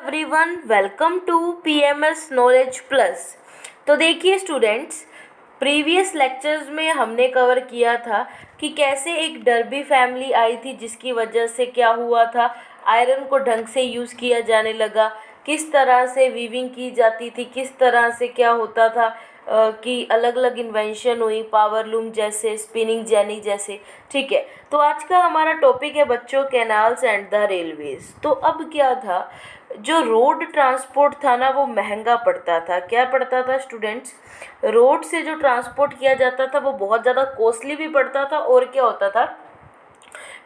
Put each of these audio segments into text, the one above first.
Everyone, welcome to PMS knowledge plus. तो देखिए students, previous lectures में हमने कवर किया था कि कैसे एक डर्बी फैमिली आई थी जिसकी वजह से क्या हुआ था, आयरन को ढंग से यूज़ किया जाने लगा, किस तरह से वीविंग की जाती थी, किस तरह से क्या होता था कि अलग अलग इन्वेंशन हुई, पावर लूम जैसे, स्पिनिंग जेनी जैसे। ठीक है, तो आज का हमारा टॉपिक है बच्चों कैनाल्स एंड द रेलवेज। तो अब क्या था, जो रोड ट्रांसपोर्ट था ना वो महंगा पड़ता था। क्या पड़ता था स्टूडेंट्स? रोड से जो ट्रांसपोर्ट किया जाता था वो बहुत ज़्यादा कॉस्टली भी पड़ता था, और क्या होता था,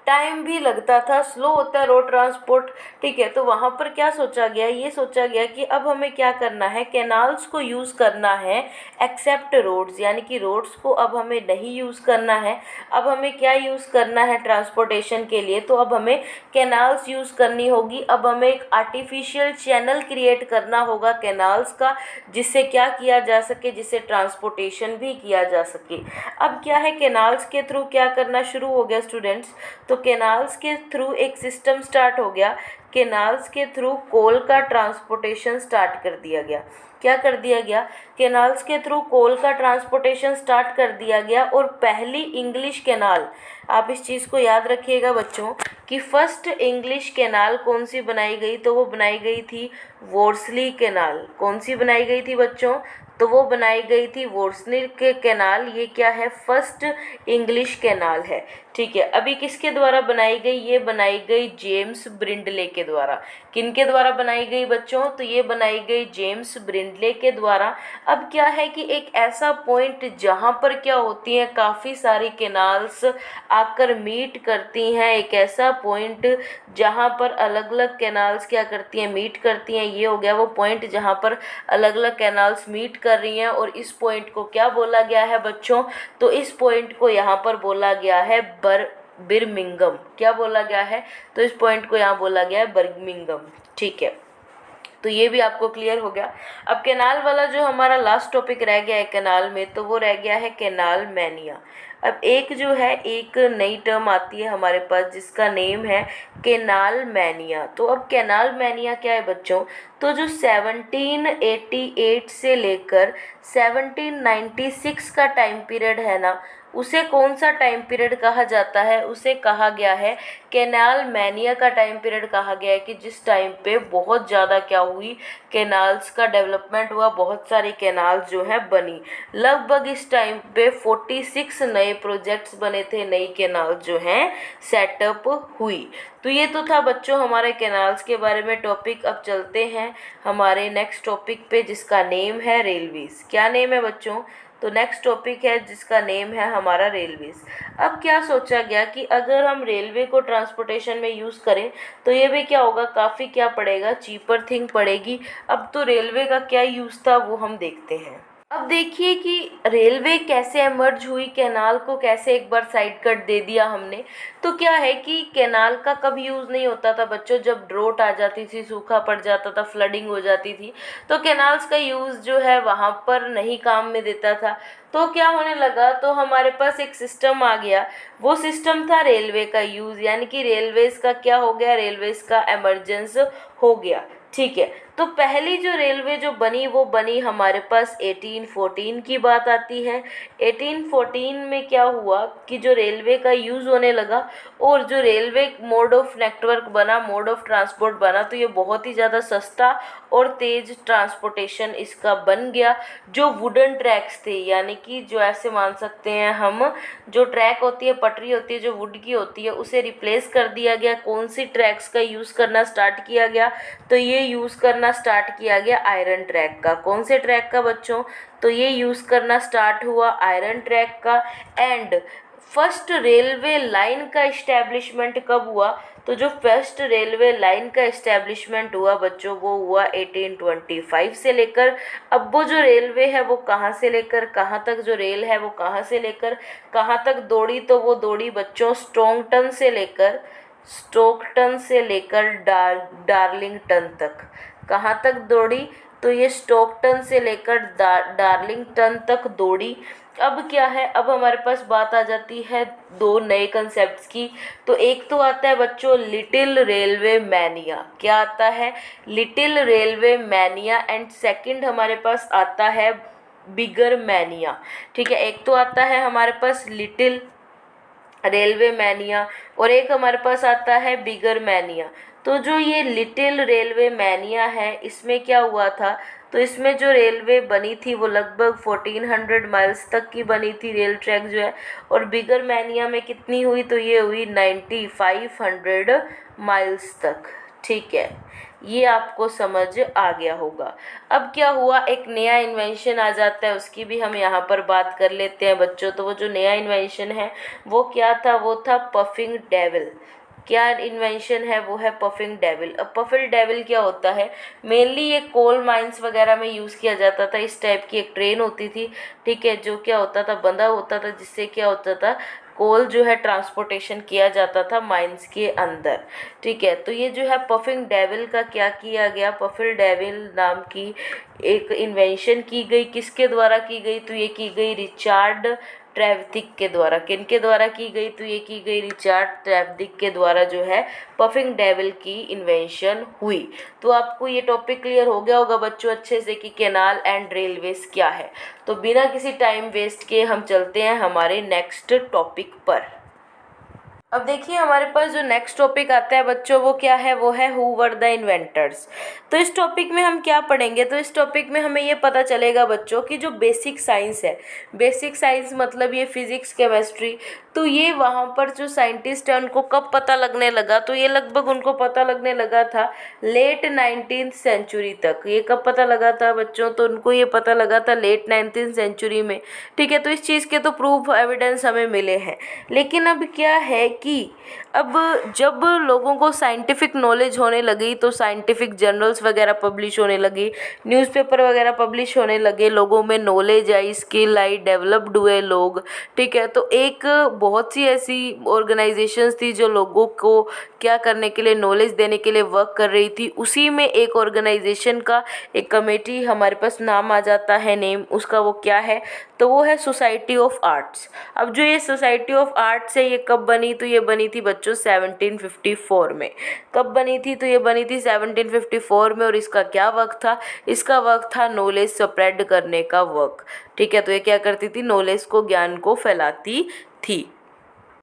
टाइम भी लगता था, स्लो होता है रोड ट्रांसपोर्ट। ठीक है, तो वहाँ पर क्या सोचा गया, ये सोचा गया कि अब हमें क्या करना है, कैनाल्स को यूज़ करना है एक्सेप्ट रोड्स, यानी कि रोड्स को अब हमें नहीं यूज़ करना है। अब हमें क्या यूज़ करना है ट्रांसपोर्टेशन के लिए, तो अब हमें कैनाल्स यूज़ करनी होगी। अब हमें एक आर्टिफिशियल चैनल क्रिएट करना होगा कैनाल्स का, जिससे क्या किया जा सके, जिससे ट्रांसपोर्टेशन भी किया जा सके। अब क्या है, कैनाल्स के थ्रू क्या करना शुरू हो गया स्टूडेंट्स, तो कैनाल्स के थ्रू एक सिस्टम स्टार्ट हो गया। कैनाल्स के थ्रू कोल का ट्रांसपोर्टेशन स्टार्ट कर दिया गया। क्या कर दिया गया, कैनाल्स के थ्रू कोल का ट्रांसपोर्टेशन स्टार्ट कर दिया गया। और पहली इंग्लिश कैनाल, आप इस चीज़ को याद रखिएगा बच्चों, कि फर्स्ट इंग्लिश कैनाल कौन सी बनाई गई, तो वो बनाई गई थी वोर्सली कैनाल। कौन सी बनाई गई थी बच्चों, तो वो बनाई गई थी वोर्सली के कैनाल। ये क्या है, फर्स्ट इंग्लिश कैनाल है। ठीक है, अभी किसके द्वारा बनाई गई, ये बनाई गई जेम्स ब्रिंडले के द्वारा। किनके द्वारा बनाई गई बच्चों, तो ये बनाई गई जेम्स ब्रिंडले के द्वारा। अब क्या है कि एक ऐसा पॉइंट जहाँ पर क्या होती हैं, काफ़ी सारी कैनाल्स आकर मीट करती हैं, एक ऐसा पॉइंट जहाँ पर अलग अलग कैनाल्स क्या करती हैं, मीट करती हैं। ये हो गया वो पॉइंट जहाँ पर अलग अलग कैनाल्स मीट कर रही हैं, और इस पॉइंट को क्या बोला गया है बच्चों, तो इस पॉइंट को यहाँ पर बोला गया है बिरमिंगम। क्या बोला गया है, तो इस पॉइंट को यहाँ बोला गया है बर्मिंगम। ठीक है, तो ये भी आपको क्लियर हो गया। अब कैनाल वाला जो हमारा लास्ट टॉपिक रह गया है कैनाल में, तो वो रह गया है कैनाल मैनिया। अब एक जो है, एक नई टर्म आती है हमारे पास जिसका नेम है कैनाल मैनिया। तो अब कैनाल मैनिया क्या है बच्चों, तो जो 1788 से लेकर 1796 का टाइम पीरियड है ना, उसे कौन सा टाइम पीरियड कहा जाता है, उसे कहा गया है कैनाल मैनिया का टाइम पीरियड कहा गया है। कि जिस टाइम पे बहुत ज़्यादा क्या हुई, कैनाल्स का डेवलपमेंट हुआ, बहुत सारी कैनाल्स जो हैं बनी। लगभग इस टाइम पे 46 नए प्रोजेक्ट्स बने थे, नई कैनाल्स जो हैं सेटअप हुई। तो ये तो था बच्चों हमारे कैनाल्स के बारे में टॉपिक। अब चलते हैं हमारे नेक्स्ट टॉपिक पे जिसका नेम है रेलवेज। क्या नेम है बच्चों, तो नेक्स्ट टॉपिक है जिसका नेम है हमारा रेलवेज। अब क्या सोचा गया कि अगर हम रेलवे को ट्रांसपोर्टेशन में यूज़ करें तो ये भी क्या होगा, काफ़ी क्या पड़ेगा, चीपर थिंग पड़ेगी। अब तो रेलवे का क्या यूज़ था वो हम देखते हैं। अब देखिए कि रेलवे कैसे एमर्ज हुई, कैनाल को कैसे एक बार साइड कट दे दिया हमने। तो क्या है कि कैनाल का कब यूज़ नहीं होता था बच्चों, जब ड्रोट आ जाती थी, सूखा पड़ जाता था, फ्लडिंग हो जाती थी, तो कैनाल्स का यूज़ जो है वहाँ पर नहीं काम में देता था। तो क्या होने लगा, तो हमारे पास एक सिस्टम आ गया, वो सिस्टम था रेलवे का यूज़, यानी कि रेलवेज का क्या हो गया, रेलवेज का एमरजेंस हो गया। ठीक है, तो पहली जो रेलवे जो बनी वो बनी हमारे पास 1814 की बात आती है। 1814 में क्या हुआ कि जो रेलवे का यूज़ होने लगा, और जो रेलवे मोड ऑफ नेटवर्क बना, मोड ऑफ ट्रांसपोर्ट बना, तो ये बहुत ही ज़्यादा सस्ता और तेज़ ट्रांसपोर्टेशन इसका बन गया। जो वुडन ट्रैक्स थे, यानी कि जो ऐसे मान सकते हैं हम, जो ट्रैक होती है, पटरी होती है जो वुड की होती है, उसे रिप्लेस कर दिया गया। कौन सी ट्रैक्स का यूज़ करना स्टार्ट किया गया, तो ये यूज़ करना स्टार्ट किया गया आयरन ट्रैक का। कौन से ट्रैक का बच्चों, तो ये यूज़ करना स्टार्ट हुआ आयरन ट्रैक का। एंड फर्स्ट रेलवे लाइन का इस्टेब्लिशमेंट कब हुआ, तो जो फर्स्ट रेलवे लाइन का इस्टेब्लिशमेंट हुआ बच्चों वो हुआ 1825 से लेकर। अब वो जो रेलवे है वो कहाँ से लेकर कहाँ तक, जो रेल है वो कहाँ से लेकर कहाँ तक दौड़ी, तो वो दौड़ी बच्चों स्टोकटन से लेकर डार्लिंगटन तक। कहाँ तक दौड़ी, तो ये स्टोकटन से लेकर डार्लिंगटन तक दौड़ी। अब क्या है, अब हमारे पास बात आ जाती है दो नए कंसेप्ट्स की। तो एक तो आता है बच्चों लिटिल रेलवे मैनिया। क्या आता है? Little railway mania. And second हमारे पास आता है बिगर मैनिया। ठीक है, एक तो आता है हमारे पास लिटिल रेलवे मैनिया और एक हमारे पास आता है बिगर मैनिया। तो जो ये लिटिल रेलवे मैनिया है, इसमें क्या हुआ था, तो इसमें जो रेलवे बनी थी वो लगभग 1400 माइल्स तक की बनी थी, रेल ट्रैक जो है। और बिगर मैनिया में कितनी हुई, तो ये हुई 9500 माइल्स तक। ठीक है, ये आपको समझ आ गया होगा। अब क्या हुआ, एक नया इन्वेंशन आ जाता है, उसकी भी हम यहाँ पर बात कर लेते हैं बच्चों। तो वो जो नया इन्वेंशन है वो क्या था, वो था पफिंग डेविल। क्या इन्वेंशन है, वो है पफिंग डेविल। अब पफिंग डेविल क्या होता है, मेनली ये कोल माइंस वगैरह में यूज़ किया जाता था। इस टाइप की एक ट्रेन होती थी, ठीक है, जो क्या होता था, बंधा होता था, जिससे क्या होता था, कोल जो है ट्रांसपोर्टेशन किया जाता था माइंस के अंदर। ठीक है, तो ये जो है पफिंग डेविल का क्या किया गया, पफिंग डेविल नाम की एक इन्वेंशन की गई। किसके द्वारा की गई, तो ये की गई रिचार्ड ट्रेवथिक के द्वारा। किनके द्वारा की गई, तो ये की गई रिचार्ड ट्रेवथिक के द्वारा जो है पफिंग डेविल की इन्वेंशन हुई। तो आपको ये टॉपिक क्लियर हो गया होगा बच्चों अच्छे से कि कैनाल एंड रेलवेज क्या है। तो बिना किसी टाइम वेस्ट के हम चलते हैं हमारे नेक्स्ट टॉपिक पर। अब देखिए हमारे पास जो नेक्स्ट टॉपिक आता है बच्चों, वो क्या है, वो है हु वर द इन्वेंटर्स। तो इस टॉपिक में हम क्या पढ़ेंगे, तो इस टॉपिक में हमें ये पता चलेगा बच्चों कि जो बेसिक साइंस है, बेसिक साइंस मतलब ये फिजिक्स केमिस्ट्री, तो ये वहाँ पर जो साइंटिस्ट है उनको कब पता लगने लगा, तो ये लगभग उनको पता लगने लगा था लेट 19th सेंचुरी तक। ये कब पता लगा था बच्चों, तो उनको ये पता लगा था लेट 19th सेंचुरी में। ठीक है, तो इस चीज़ के तो प्रूफ एविडेंस हमें मिले हैं। लेकिन अब क्या है कि अब जब लोगों को साइंटिफिक नॉलेज होने लगी, तो साइंटिफिक जर्नल्स वगैरह पब्लिश होने लगी, न्यूज़पेपर वगैरह पब्लिश होने लगे, लोगों में knowledge I, skill I, developed हुए लोग। ठीक है, तो एक बहुत सी ऐसी ऑर्गेनाइजेशंस थी जो लोगों को क्या करने के लिए, नॉलेज देने के लिए वर्क कर रही थी। उसी में एक ऑर्गेनाइजेशन का एक कमेटी हमारे पास नाम आ जाता है, नेम उसका वो क्या है, तो वो है सोसाइटी ऑफ आर्ट्स। अब जो ये सोसाइटी ऑफ आर्ट्स है, ये कब बनी, तो ये बनी थी बच्चों 1754 में। कब बनी थी, तो ये बनी थी 1754 में। और इसका क्या वर्क था, इसका वर्क था नॉलेज स्प्रेड करने का वर्क। ठीक है, तो ये क्या करती थी, नॉलेज को, ज्ञान को फैलाती थी।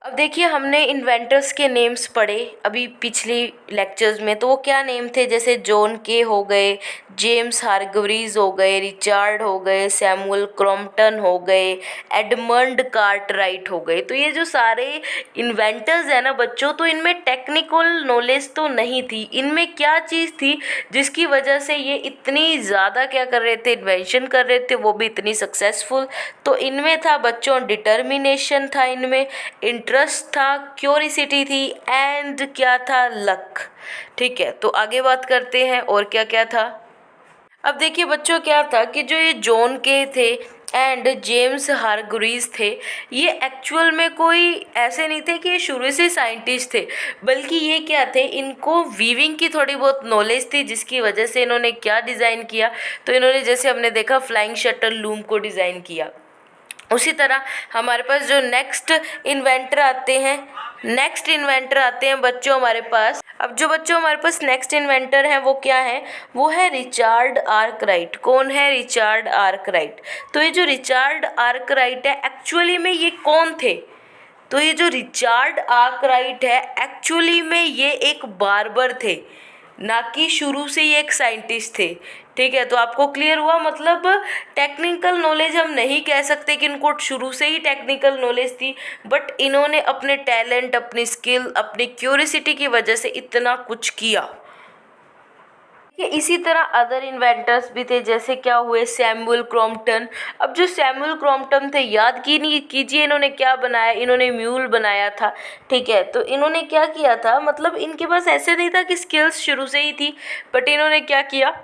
अब देखिए हमने इन्वेंटर्स के नेम्स पढ़े अभी पिछली लेक्चर्स में, तो वो क्या नेम थे, जैसे जॉन के हो गए, जेम्स हारग्रीव्स हो गए, रिचार्ड हो गए, सैमुअल क्रॉम्पटन हो गए, एडमंड कार्टराइट हो गए। तो ये जो सारे इन्वेंटर्स हैं ना बच्चों, तो इनमें टेक्निकल नॉलेज तो नहीं थी। इनमें क्या चीज़ थी जिसकी वजह से ये इतनी ज़्यादा क्या कर रहे थे, इन्वेंशन कर रहे थे, वो भी इतनी सक्सेसफुल। तो इनमें था बच्चों डिटर्मिनेशन था, इनमें इंटरेस्ट था, क्यूरियोसिटी थी, एंड क्या था, लक। ठीक है, तो आगे बात करते हैं और क्या क्या था। अब देखिए बच्चों क्या था कि जो ये जॉन के थे एंड जेम्स हारग्रीव्स थे, ये एक्चुअल में कोई ऐसे नहीं थे कि ये शुरू से साइंटिस्ट थे, बल्कि ये क्या थे, इनको वीविंग की थोड़ी बहुत नॉलेज थी, जिसकी वजह से इन्होंने क्या डिज़ाइन किया, तो इन्होंने जैसे हमने देखा फ्लाइंग शटल लूम को डिज़ाइन किया। उसी तरह हमारे पास जो नेक्स्ट इन्वेंटर आते हैं, बच्चों हमारे पास। अब जो बच्चों हमारे पास नेक्स्ट इन्वेंटर हैं वो क्या है, वो है रिचार्ड आर्कराइट। कौन है, रिचार्ड आर्कराइट। तो ये जो रिचार्ड आर्कराइट है, एक्चुअली में ये कौन थे, तो ये जो रिचार्ड आर्कराइट है, एक्चुअली में ये एक बार्बर थे, ना कि शुरू से ये एक साइंटिस्ट थे। ठीक है, तो आपको क्लियर हुआ, मतलब टेक्निकल नॉलेज हम नहीं कह सकते कि इनको शुरू से ही टेक्निकल नॉलेज थी, बट इन्होंने अपने टैलेंट, अपनी स्किल, अपनी क्यूरियोसिटी की वजह से इतना कुछ किया। इसी तरह अदर इन्वेंटर्स भी थे, जैसे क्या हुए, सैमुअल क्रॉम्पटन। अब जो सैमुअल क्रॉम्पटन थे, याद की नहीं कीजिए इन्होंने क्या बनाया, इन्होंने म्यूल बनाया था। ठीक है, तो इन्होंने क्या किया था, मतलब इनके पास ऐसे नहीं था कि स्किल्स शुरू से ही थी, बट इन्होंने क्या किया,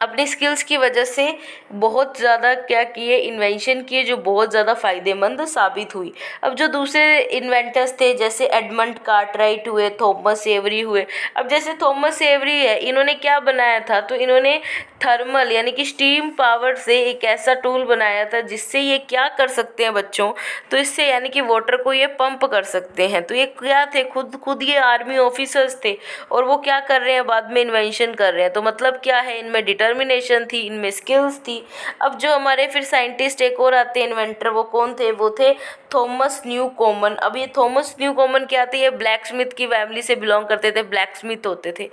अपनी स्किल्स की वजह से बहुत ज़्यादा क्या किए, इन्वेंशन किए जो बहुत ज़्यादा फ़ायदेमंद साबित हुई। अब जो दूसरे इन्वेंटर्स थे जैसे एडमंड कार्टराइट हुए, थॉमस एवरी हुए। अब जैसे थॉमस एवरी है, इन्होंने क्या बनाया था, तो इन्होंने थर्मल यानी कि स्टीम पावर से एक ऐसा टूल बनाया था जिससे ये क्या कर सकते हैं बच्चों, तो इससे यानी कि वाटर को ये पंप कर सकते हैं। तो ये क्या थे, खुद खुद ये आर्मी ऑफिसर्स थे और वो क्या कर रहे हैं, बाद में इन्वेंशन कर रहे हैं। तो मतलब क्या है, इनमें डिटर्मिनेशन थी, इनमें स्किल्स थी। अब जो हमारे फिर साइंटिस्ट एक और आते हैं इन्वेंटर, वो कौन थे, वो थे थॉमस न्यू कॉमन। अब ये थॉमस न्यू कॉमन क्या थे, ये ब्लैक स्मिथ की फैमिली से बिलोंग करते थे, ब्लैक स्मिथ होते थे।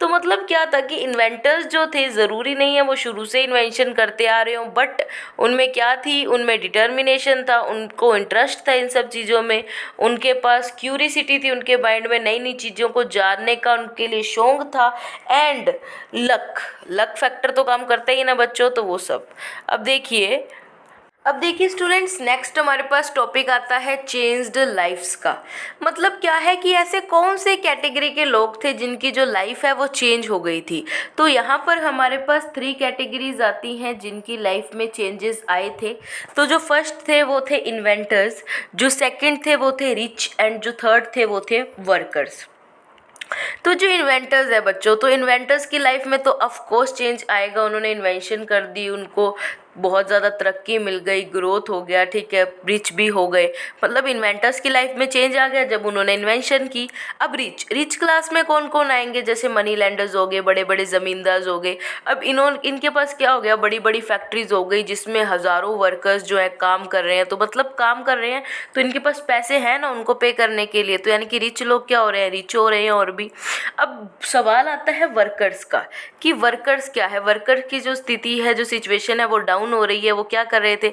तो मतलब क्या था कि इन्वेंटर्स जो थे, ज़रूरी नहीं है वो शुरू से इन्वेंशन करते आ रहे हों, बट उनमें क्या थी, उनमें डिटर्मिनेशन था, उनको इंटरेस्ट था इन सब चीज़ों में, उनके पास क्यूरिसिटी थी, उनके माइंड में नई नई चीज़ों को जानने का उनके लिए शौक था, एंड लक लक फैक्टर तो काम करता ही ना बच्चों, तो वो सब। अब देखिए स्टूडेंट्स, नेक्स्ट हमारे पास टॉपिक आता है चेंज्ड लाइफ्स का। मतलब क्या है कि ऐसे कौन से कैटेगरी के लोग थे जिनकी जो लाइफ है वो चेंज हो गई थी। तो यहाँ पर हमारे पास 3 कैटेगरीज आती हैं जिनकी लाइफ में चेंजेस आए थे। तो जो फर्स्ट थे वो थे इन्वेंटर्स, जो सेकंड थे वो थे रिच, एंड जो थर्ड थे वो थे वर्कर्स। तो जो इन्वेंटर्स है बच्चों, तो इन्वेंटर्स की लाइफ में तो ऑफ कोर्स चेंज आएगा, उन्होंने इन्वेंशन कर दी, उनको बहुत ज़्यादा तरक्की मिल गई, ग्रोथ हो गया, ठीक है, रिच भी हो गए। मतलब इन्वेंटर्स की लाइफ में चेंज आ गया जब उन्होंने इन्वेंशन की। अब रिच रिच क्लास में कौन कौन आएंगे, जैसे मनी लैंडर्स हो गए, बड़े बड़े ज़मींदार हो गए। अब इनके पास क्या हो गया, बड़ी बड़ी फैक्ट्रीज हो गई जिसमें हज़ारों वर्कर्स जो है काम कर रहे हैं। तो मतलब काम कर रहे हैं तो इनके पास पैसे हैं ना उनको पे करने के लिए, तो यानी कि रिच लोग क्या हो रहे हैं, रिच हो रहे हैं और भी। अब सवाल आता है वर्कर्स का, कि वर्कर्स क्या है। वर्कर की जो स्थिति है, जो सिचुएशन है, वो डाउन हो रही है। वो क्या कर रहे थे,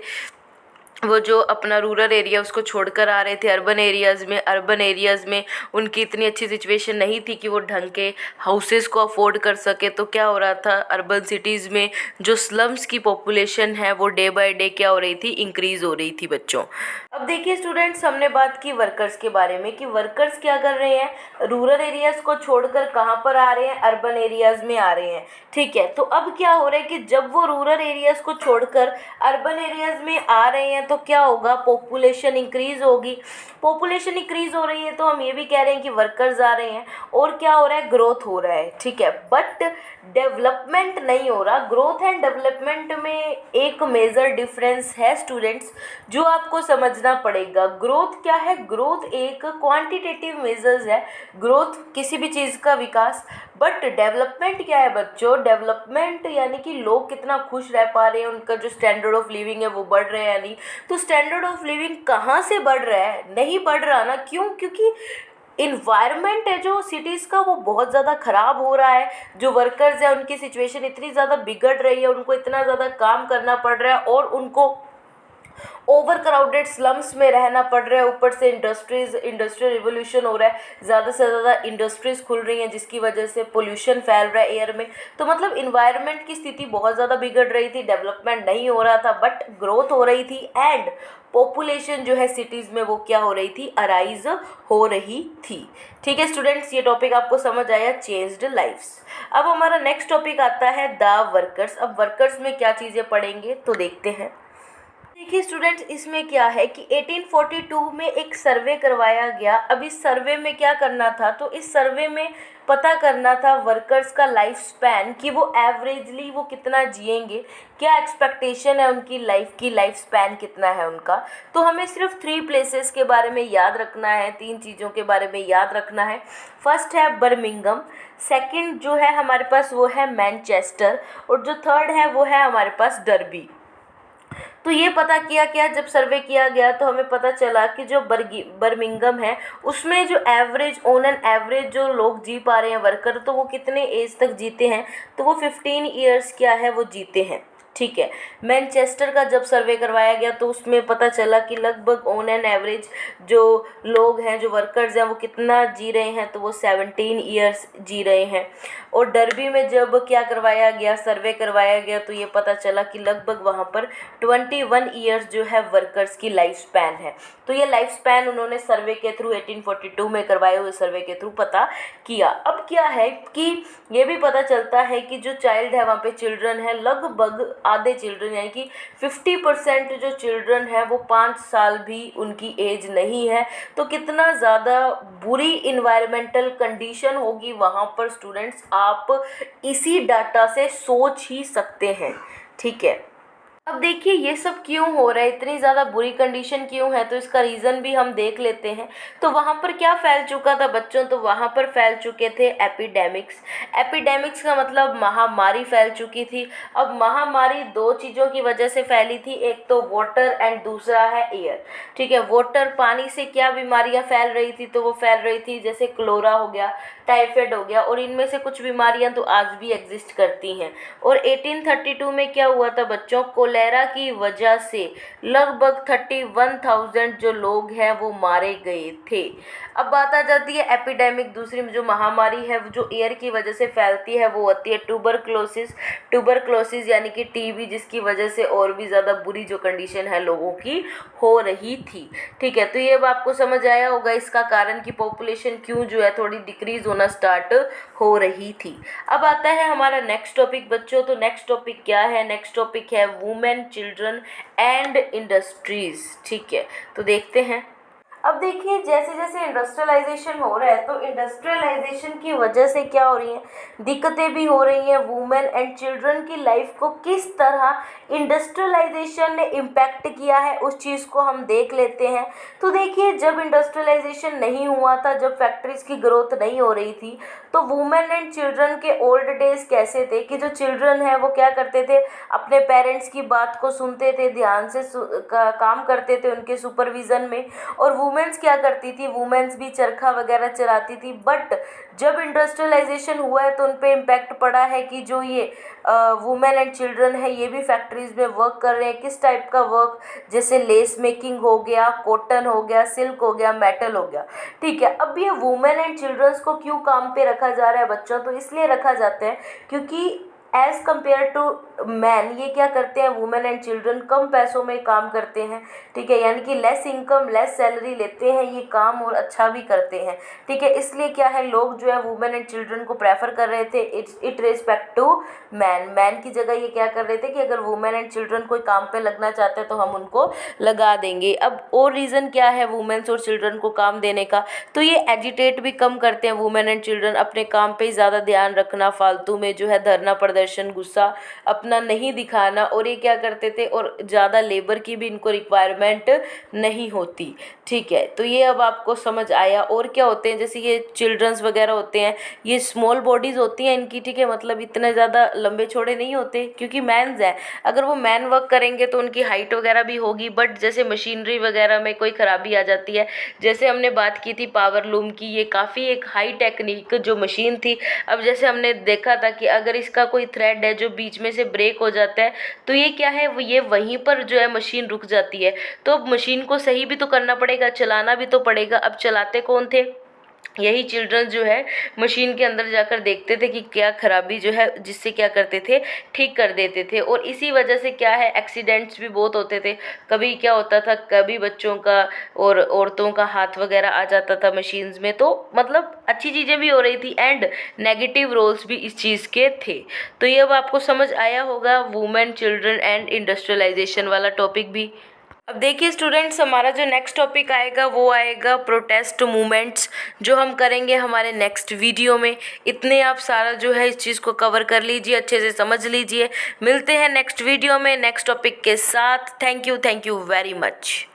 वो जो अपना रूरल एरिया उसको छोड़कर आ रहे थे अर्बन एरियाज़ में उनकी इतनी अच्छी सिचुएशन नहीं थी कि वो ढंग के हाउसेस को अफोर्ड कर सके। तो क्या हो रहा था, अर्बन सिटीज़ में जो स्लम्स की पॉपुलेशन है वो डे बाय डे क्या हो रही थी, इंक्रीज़ हो रही थी बच्चों। अब देखिए स्टूडेंट्स, हमने बात की वर्कर्स के बारे में कि वर्कर्स क्या कर रहे हैं, रूरल एरियाज़ को छोड़कर कहाँ पर आ रहे हैं, अर्बन एरियाज़ में आ रहे हैं, ठीक है। तो अब क्या हो रहा है कि जब वो रूरल एरियाज़ को छोड़कर अर्बन एरियाज़ में आ रहे हैं तो क्या होगा, पॉपुलेशन इंक्रीज़ होगी। पॉपुलेशन इंक्रीज़ हो रही है तो हम ये भी कह रहे हैं कि वर्कर्स आ रहे हैं, और क्या हो रहा है, ग्रोथ हो रहा है, ठीक है। बट डेवलपमेंट नहीं हो रहा। ग्रोथ एंड डेवलपमेंट में एक मेजर डिफरेंस है स्टूडेंट्स, जो आपको समझना पड़ेगा। ग्रोथ क्या है, ग्रोथ एक क्वांटिटेटिव मेजर्स है, ग्रोथ किसी भी चीज़ का विकास। बट डेवलपमेंट क्या है बच्चों, डेवलपमेंट यानी कि लोग कितना खुश रह पा रहे हैं, उनका जो स्टैंडर्ड ऑफ लिविंग है वो बढ़ रहे हैं या नहीं। तो स्टैंडर्ड ऑफ लिविंग कहाँ से बढ़ रहा है, नहीं बढ़ रहा ना, क्यों, क्योंकि इन्वायरमेंट है जो सिटीज़ का वो बहुत ज़्यादा ख़राब हो रहा है। जो वर्कर्स है उनकी सिचुएशन इतनी ज़्यादा बिगड़ रही है, उनको इतना ज़्यादा काम करना पड़ रहा है और उनको ओवर क्राउडेड स्लम्स में रहना पड़ रहा है। ऊपर से इंडस्ट्रियल रिवोल्यूशन हो रहा है, ज़्यादा से ज़्यादा इंडस्ट्रीज़ खुल रही हैं जिसकी वजह से पोल्यूशन फैल रहा है एयर में। तो मतलब इन्वायरमेंट की स्थिति बहुत ज़्यादा बिगड़ रही थी, डेवलपमेंट नहीं हो रहा था बट ग्रोथ हो रही थी, एंड पॉपुलेशन जो है सिटीज़ में वो क्या हो रही थी, अराइज हो रही थी। ठीक है स्टूडेंट्स, ये टॉपिक आपको समझ आया, चेंज्ड लाइफ्स। अब हमारा नेक्स्ट टॉपिक आता है द वर्कर्स। अब वर्कर्स में क्या चीज़ें पढ़ेंगे तो देखते हैं। देखिए स्टूडेंट्स, इसमें क्या है कि 1842 में एक सर्वे करवाया गया। अब इस सर्वे में क्या करना था, तो इस सर्वे में पता करना था वर्कर्स का लाइफ स्पैन, कि वो एवरेजली वो कितना जिएंगे, क्या एक्सपेक्टेशन है उनकी लाइफ की, लाइफ स्पैन कितना है उनका। तो हमें सिर्फ 3 प्लेसेस के बारे में याद रखना है, 3 चीज़ों के बारे में याद रखना है। फर्स्ट है बर्मिंघम, सेकंड जो है हमारे पास वो है मैनचेस्टर, और जो थर्ड है वो है हमारे पास डर्बी। तो ये पता किया क्या, जब सर्वे किया गया तो हमें पता चला कि जो बर्मिंघम है उसमें जो एवरेज ऑन एन एवरेज जो लोग जी पा रहे हैं वर्कर, तो वो कितने एज तक जीते हैं, तो वो 15 ईयर्स क्या है वो जीते हैं। ठीक है। मैनचेस्टर का जब सर्वे करवाया गया तो उसमें पता चला कि लगभग ऑन एन एवरेज जो लोग हैं, जो वर्कर्स हैं, वो कितना जी रहे हैं, तो वो 17 ईयर्स जी रहे हैं। और डर्बी में जब क्या करवाया गया, सर्वे करवाया गया, तो ये पता चला कि लगभग वहाँ पर 21 ईयर्स जो है वर्कर्स की लाइफ स्पैन है। तो ये लाइफ स्पैन उन्होंने सर्वे के थ्रू 1842 में करवाए हुए सर्वे के थ्रू पता किया। अब क्या है कि ये भी पता चलता है कि जो चाइल्ड है वहाँ पे चिल्ड्रन है, लगभग आधे चिल्ड्रन यानी कि 50% जो चिल्ड्रन है वो 5 साल भी उनकी एज नहीं है। तो कितना ज़्यादा बुरी इन्वायरमेंटल कंडीशन होगी वहाँ पर स्टूडेंट्स, आप इसी डाटा से सोच ही सकते हैं। ठीक है। अब देखिए ये सब क्यों हो रहा है, इतनी ज़्यादा बुरी कंडीशन क्यों है, तो इसका रीज़न भी हम देख लेते हैं। तो वहाँ पर क्या फैल चुका था बच्चों, तो वहाँ पर फैल चुके थे एपिडेमिक्स। एपिडेमिक्स का मतलब महामारी फैल चुकी थी। अब महामारी दो चीज़ों की वजह से फैली थी, एक तो वाटर एंड दूसरा है एयर। ठीक है। वाटर, पानी से क्या बीमारियाँ फैल रही थी, तो वो फैल रही थी जैसे क्लोरा हो गया, टाइफाइड हो गया, और इनमें से कुछ बीमारियां तो आज भी एग्जिस्ट करती हैं। और 1832 में क्या हुआ था बच्चों, कोलेरा की वजह से लगभग 31,000 जो लोग हैं वो मारे गए थे। अब बात आ जाती है एपिडेमिक, दूसरी जो महामारी है जो एयर की वजह से फैलती है वो होती है ट्यूबरक्लोसिस। ट्यूबरक्लोसिस यानी कि टीबी, जिसकी वजह से और भी ज़्यादा बुरी जो कंडीशन है लोगों की हो रही थी। ठीक है। तो ये अब आपको समझ आया होगा इसका कारण कि पॉपुलेशन क्यों जो है थोड़ी डिक्रीज होना स्टार्ट हो रही थी। अब आता है हमारा नेक्स्ट टॉपिक बच्चों। तो नेक्स्ट टॉपिक क्या है, नेक्स्ट टॉपिक है वुमेन, चिल्ड्रन एंड इंडस्ट्रीज। ठीक है। तो देखते हैं। अब देखिए जैसे जैसे इंडस्ट्रियलाइजेशन हो रहा है तो इंडस्ट्रियलाइजेशन की वजह से क्या हो रही है, दिक्कतें भी हो रही हैं। वुमेन एंड चिल्ड्रन की लाइफ को किस तरह इंडस्ट्रियलाइजेशन ने इम्पैक्ट किया है उस चीज़ को हम देख लेते हैं। तो देखिए जब इंडस्ट्रियलाइजेशन नहीं हुआ था, जब फैक्ट्रीज की ग्रोथ नहीं हो रही थी, तो वुमेन एंड चिल्ड्रन के ओल्ड डेज कैसे थे कि जो चिल्ड्रन है वो क्या करते थे, अपने पेरेंट्स की बात को सुनते थे, ध्यान से काम करते थे उनके सुपरविज़न में। और वुमेन्स क्या करती थी, वुमेन्स भी चरखा वगैरह चलाती थी। बट जब इंडस्ट्रियलाइजेशन हुआ है तो उन पे इम्पैक्ट पड़ा है कि जो ये वुमेन एंड चिल्ड्रन है ये भी फैक्ट्रीज में वर्क कर रहे हैं। किस टाइप का वर्क, जैसे लेस मेकिंग हो गया, कॉटन हो गया, सिल्क हो गया, मेटल हो गया। ठीक है। अब ये वुमेन एंड चिल्ड्रंस को क्यों काम पे रखा जा रहा है बच्चों, तो इसलिए रखा जाता है क्योंकि एज़ कम्पेयर टू मैन ये क्या करते हैं, वुमेन एंड चिल्ड्रन कम पैसों में काम करते हैं। ठीक है। यानी कि लेस इनकम, लेस सैलरी लेते हैं ये काम, और अच्छा भी करते हैं। ठीक है। इसलिए क्या है, लोग जो है वुमेन एंड चिल्ड्रन को प्रेफर कर रहे थे it respect to man. Man की जगह ये क्या कर रहे थे कि अगर वुमेन एंड चिल्ड्रन कोई काम पे लगना चाहते हैं तो हम उनको लगा देंगे। अब और रीज़न क्या है वुमेन्स और चिल्ड्रन को काम देने का, तो ये एजिटेट भी कम करते हैं वुमेन एंड चिल्ड्रन, अपने काम पे ही ज़्यादा ध्यान रखना, फालतू में जो है धरना प्रदर्शन, गुस्सा अपना नहीं दिखाना। और ये क्या करते थे, और ज़्यादा लेबर की भी इनको रिक्वायरमेंट नहीं होती। ठीक है। तो ये अब आपको समझ आया। और क्या होते हैं, जैसे ये चिल्ड्रंस वगैरह होते हैं, ये स्मॉल बॉडीज़ होती हैं इनकी। ठीक है। मतलब इतने ज़्यादा लंबे चौड़े नहीं होते क्योंकि मैन्स हैं। अगर वो मैन वर्क करेंगे तो उनकी हाइट वगैरह भी होगी। बट जैसे मशीनरी वगैरह में कोई ख़राबी आ जाती है, जैसे हमने बात की थी पावर लूम की, ये काफ़ी एक हाई टेक्निक जो मशीन थी। अब जैसे हमने देखा था कि अगर इसका कोई थ्रेड है जो बीच में से ब्रेक हो जाता है तो ये क्या है, ये वहीं पर जो है मशीन रुक जाती है। तो अब मशीन को सही भी तो करना पड़ेगा, चलाना भी तो पड़ेगा। अब चलाते कौन थे, यही चिल्ड्रन जो है मशीन के अंदर जाकर देखते थे कि क्या खराबी जो है, जिससे क्या करते थे, ठीक कर देते थे। और इसी वजह से क्या है, एक्सीडेंट्स भी बहुत होते थे। कभी क्या होता था, कभी बच्चों का और औरतों का हाथ वगैरह आ जाता था मशीन्स में। तो मतलब अच्छी चीज़ें भी हो रही थी एंड नेगेटिव रोल्स भी इस चीज़ के थे। तो ये अब आपको समझ आया होगा वुमेन, चिल्ड्रन एंड इंडस्ट्रियलाइजेशन वाला टॉपिक भी। अब देखिए स्टूडेंट्स, हमारा जो नेक्स्ट टॉपिक आएगा वो आएगा प्रोटेस्ट मूवमेंट्स, जो हम करेंगे हमारे नेक्स्ट वीडियो में। इतने आप सारा जो है इस चीज़ को कवर कर लीजिए, अच्छे से समझ लीजिए। मिलते हैं नेक्स्ट वीडियो में नेक्स्ट टॉपिक के साथ। Thank you very much.